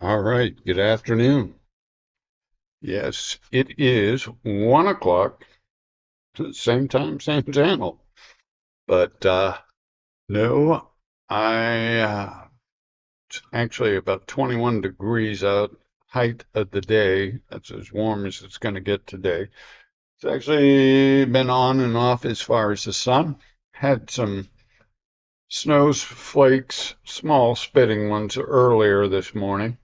All right, good afternoon. Yes, it is 1 o'clock, same time, same channel. But no, I it's actually about 21 degrees out, height of the day. That's as warm as it's going to get today. It's actually been on and off as far as the sun. Had some snows, flakes, small spitting ones earlier this morning.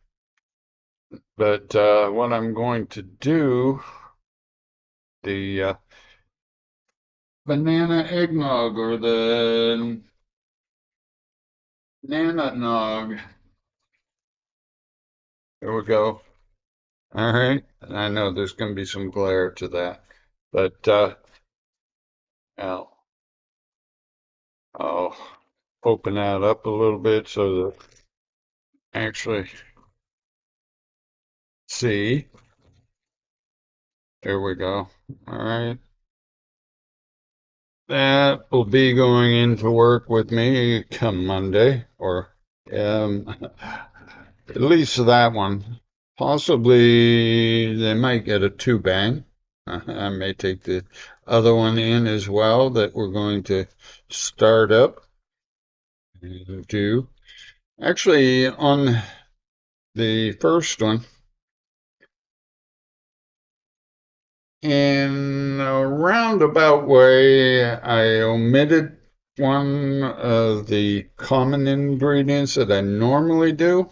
But what I'm going to do, the banana eggnog or the nana nog. There we go. All right. I know there's going to be some glare to that, but I'll, I'll open that up a little bit so that actually see. There we go. All right. That will be going into work with me come Monday, or um, at least that one. Possibly they might get a two bang. I may take the other one in as well that we're going to start up and do. Actually, on the first one, in a roundabout way, I omitted one of the common ingredients that I normally do,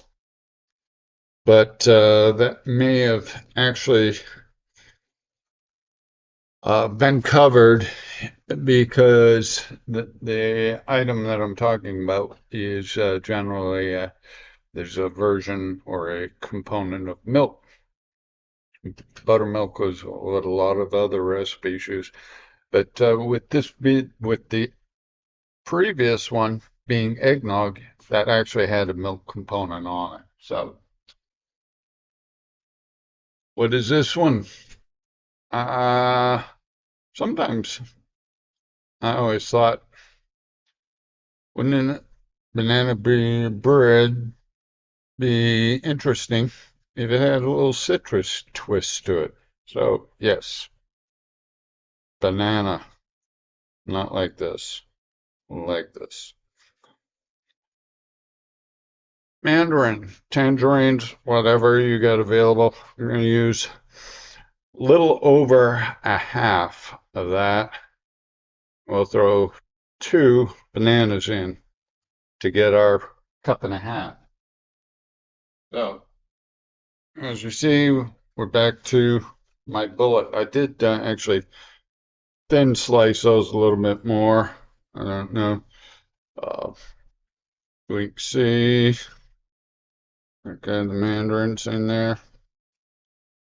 but that may have actually been covered because the item that I'm talking about is generally there's a version or a component of milk. Buttermilk was what a lot of other recipes use, but with the previous one being eggnog, that actually had a milk component on it. So, what is this one? Uh, Sometimes I always thought, wouldn't banana bread be interesting if it had a little citrus twist to it? So, yes, banana, not like this, like this. Mandarin, tangerines, whatever you got available. You're going to use a little over a half of that. We'll throw two bananas in to get our cup and a half. So, as you see, we're back to my bullet. I did actually thin slice those a little bit more. I don't know. Uh, we can see, okay, the mandarins in there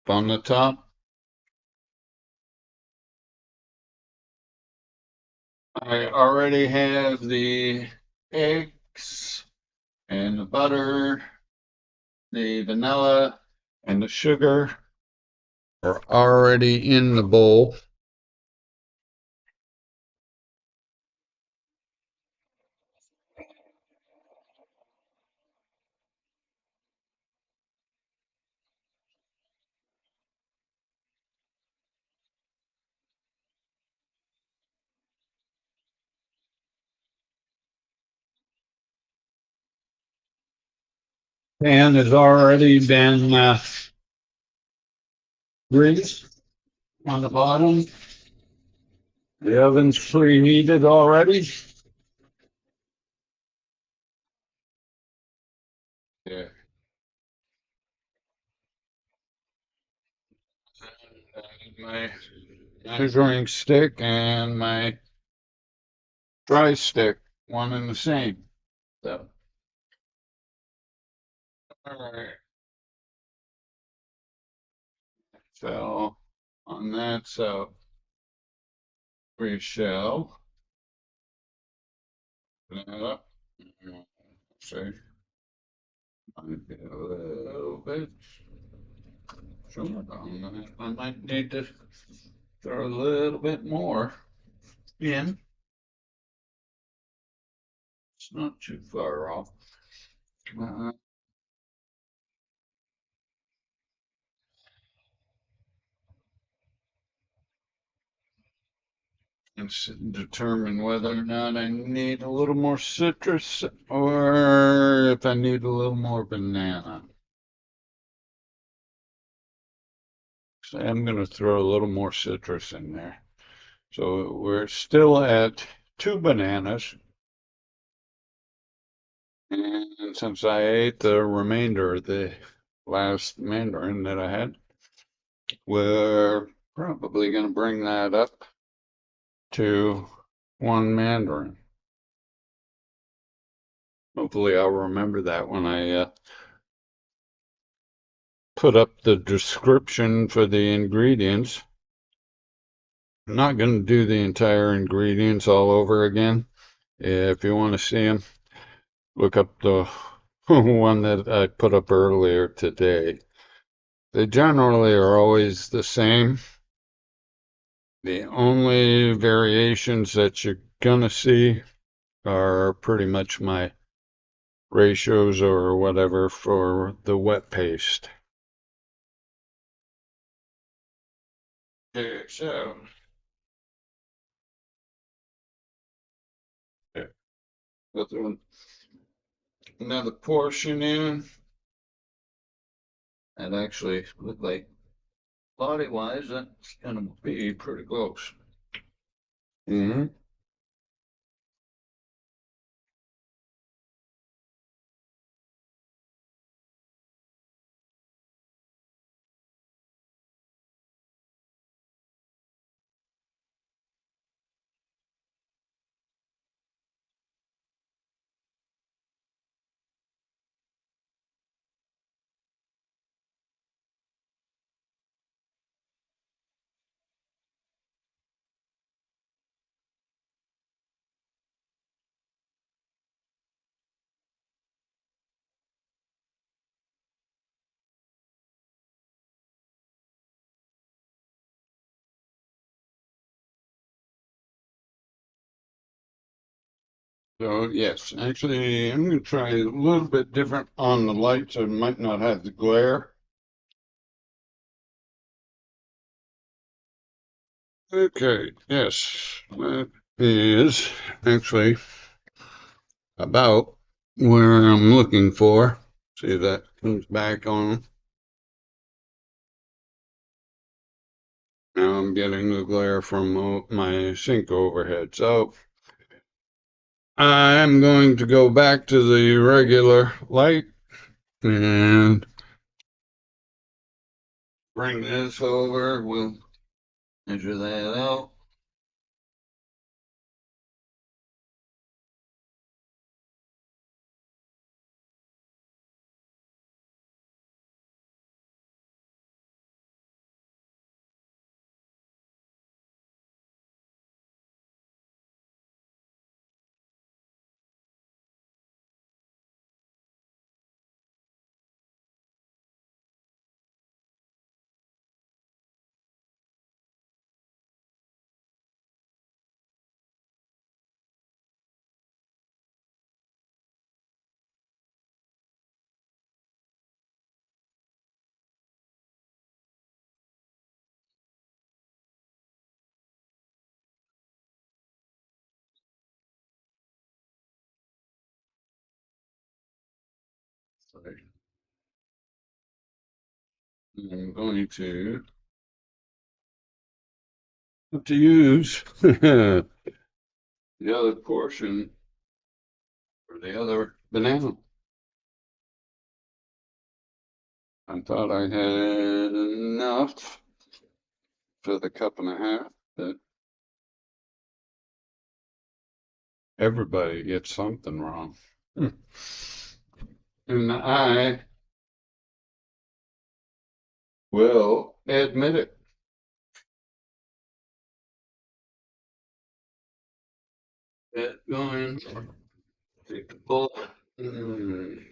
on the top. I already have the eggs and the butter, the vanilla, and the sugar are already in the bowl. Pan has already been greased on the bottom. The oven's preheated already. Yeah. My measuring stick and my dry stick, one and the same. So, all right. So on that, so we shall open it up. See, might be a little bit short on that. I might need to throw a little bit more in. It's not too far off. and determine whether or not I need a little more citrus or if I need a little more banana. So I'm going to throw a little more citrus in there. So we're still at 2 bananas. And since I ate the remainder of the last Mandarin that I had, we're probably going to bring that up to 1 Mandarin. Hopefully, I'll remember that when I put up the description for the ingredients. I'm not going to do the entire ingredients all over again. If you want to see them, look up the one that I put up earlier today. They generally are always the same. The only variations that you're gonna see are pretty much my ratios or whatever for the wet paste. Okay, so yeah, put another portion in. And actually look like body wise that's gonna be pretty close. Mm-hmm. So yes, actually I'm gonna try a little bit different on the light so it might not have the glare. Okay, yes, that is actually about where I'm looking for. See if that comes back on. Now I'm getting the glare from my sink overhead. So I'm going to go back to the regular light and bring this over. We'll measure that out. I'm going to have to use the other portion for the other banana. I thought I had enough for the cup and a half, but everybody gets something wrong. Hmm. And I will admit it. It's going to take the bullet. Mm.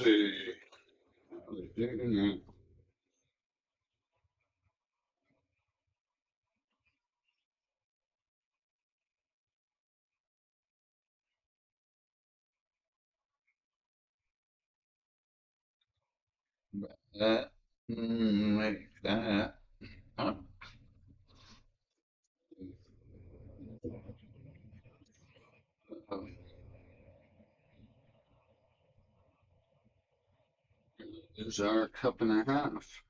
see. Doing that. Make that. Up. Is our cup and a half.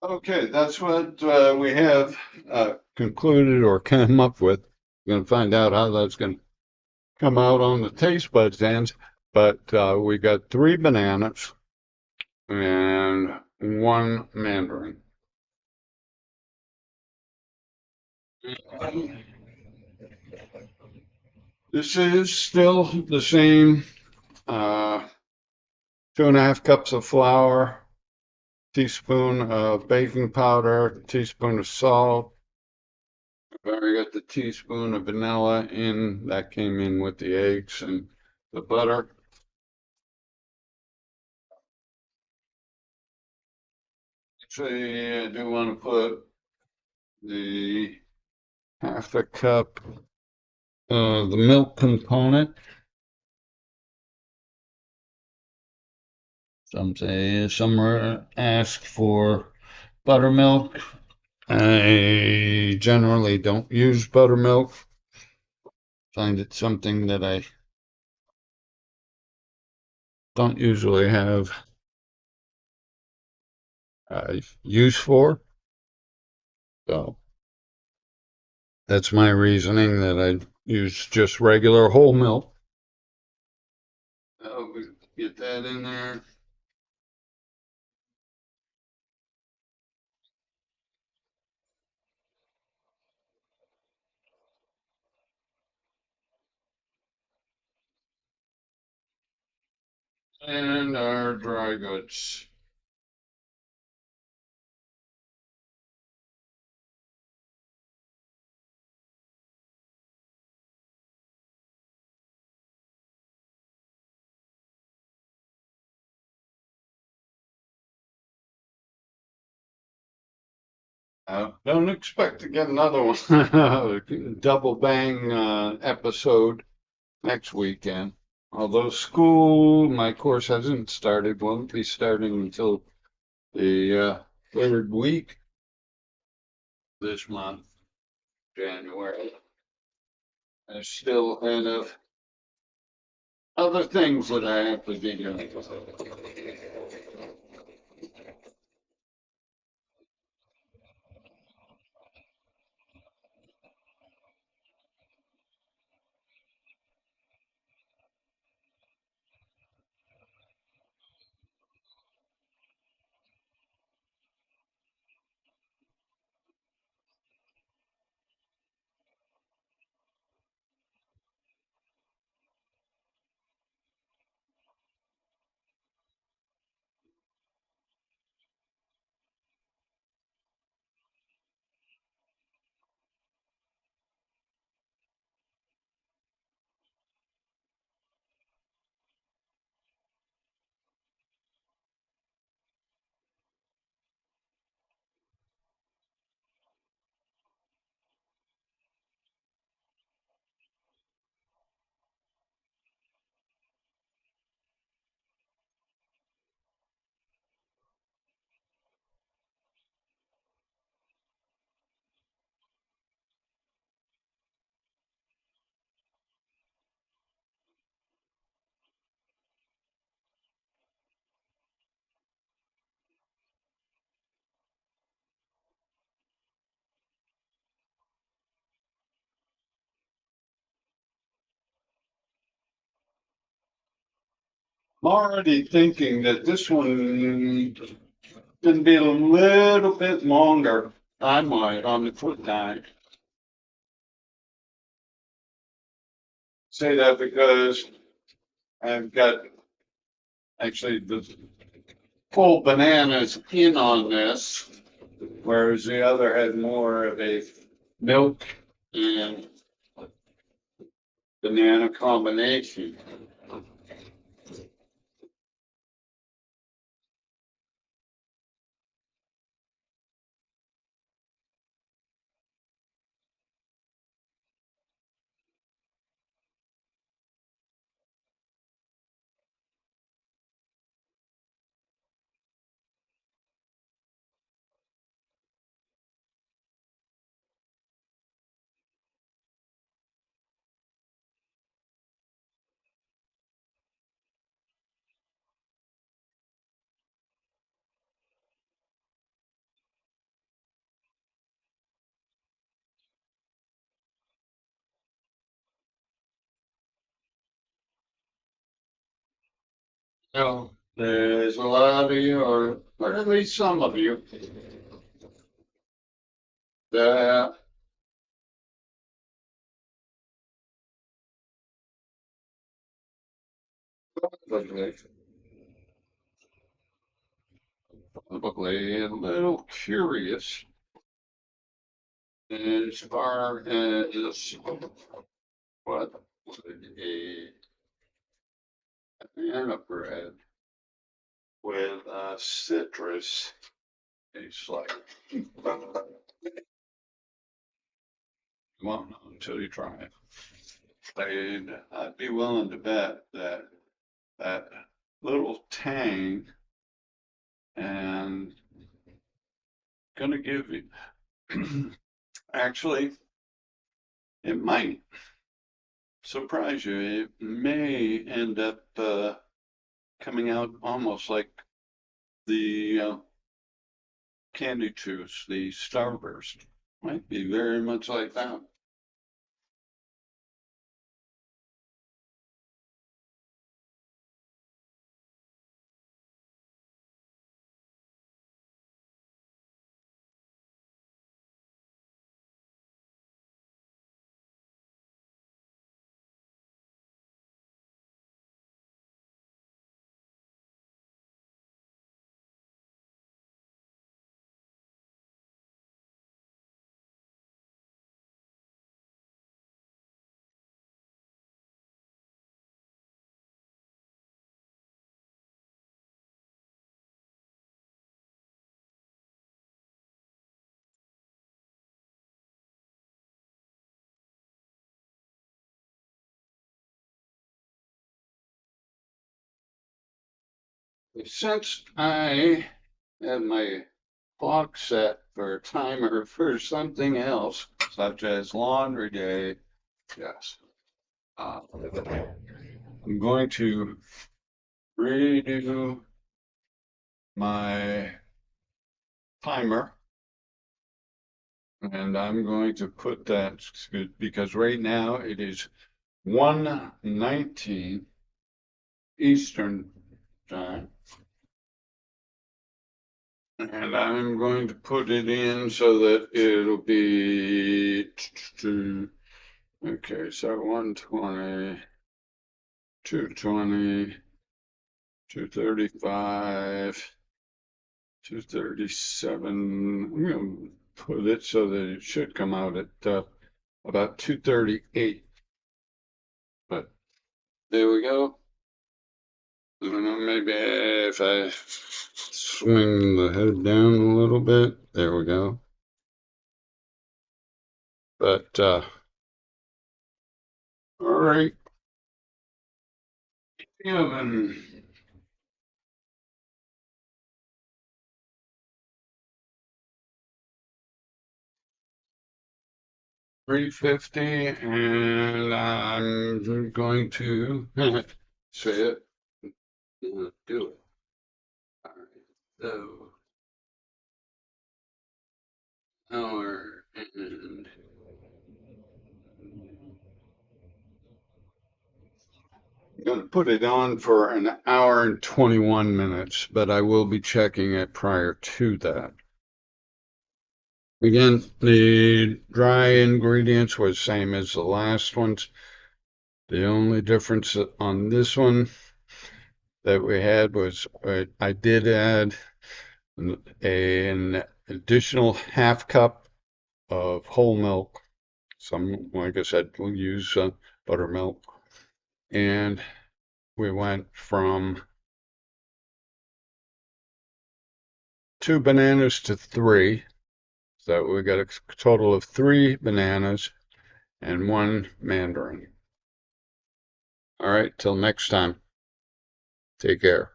Okay, that's what we have concluded or come up with. We're going to find out how that's going to come out on the taste buds ends. But we got 3 bananas and 1 mandarin. This is still the same 2.5 cups of flour, teaspoon of baking powder, teaspoon of salt. I've already got the teaspoon of vanilla in. That came in with the eggs and the butter. Actually, I do want to put the half a cup the milk component. Some ask for buttermilk. I generally don't use buttermilk. Find it something that I don't usually have use for. So that's my reasoning that I use just regular whole milk. We get that in there. And our dry goods. Don't expect to get another one. Double bang episode next weekend. Although school, my course hasn't started, won't be starting until the 3rd week this month, January. I still have other things that I have to be doing. I'm already thinking that this one Gonna be a little bit longer. I might on the foot nine. Say that because I've got actually the full bananas in on this, whereas the other had more of a milk and banana combination. No, there's a lot of you, or at least some of you, that probably, probably a little curious as far as what would a banana bread with citrus taste like. You won't know until you try it. I'd be willing to bet that that little tang and gonna give you actually it might surprise you. It may end up coming out almost like the candy juice, the Starburst. Might be very much like that. Since I have my clock set for a timer for something else, such as laundry day, yes, I'm going to redo my timer and I'm going to put that because right now it is 1:19 Eastern time. And I'm going to put it in so that it'll be, okay, so 120, 220, 235, 237. I'm going to put it so that it should come out at about 238. But there we go. I don't know, maybe if I swing the head down a little bit, there we go. But all right, Kevin. 350, and I'm going to say it, do it. All right, so hour and going to put it on for an hour and 21 minutes, but I will be checking it prior to that. Again, the dry ingredients were the same as the last ones. The only difference on this one that we had was I did add an additional half cup of whole milk. Some, like I said, we'll use buttermilk. And we went from 2 bananas to 3. So we got a total of 3 bananas and 1 mandarin. All right, till next time. Take care.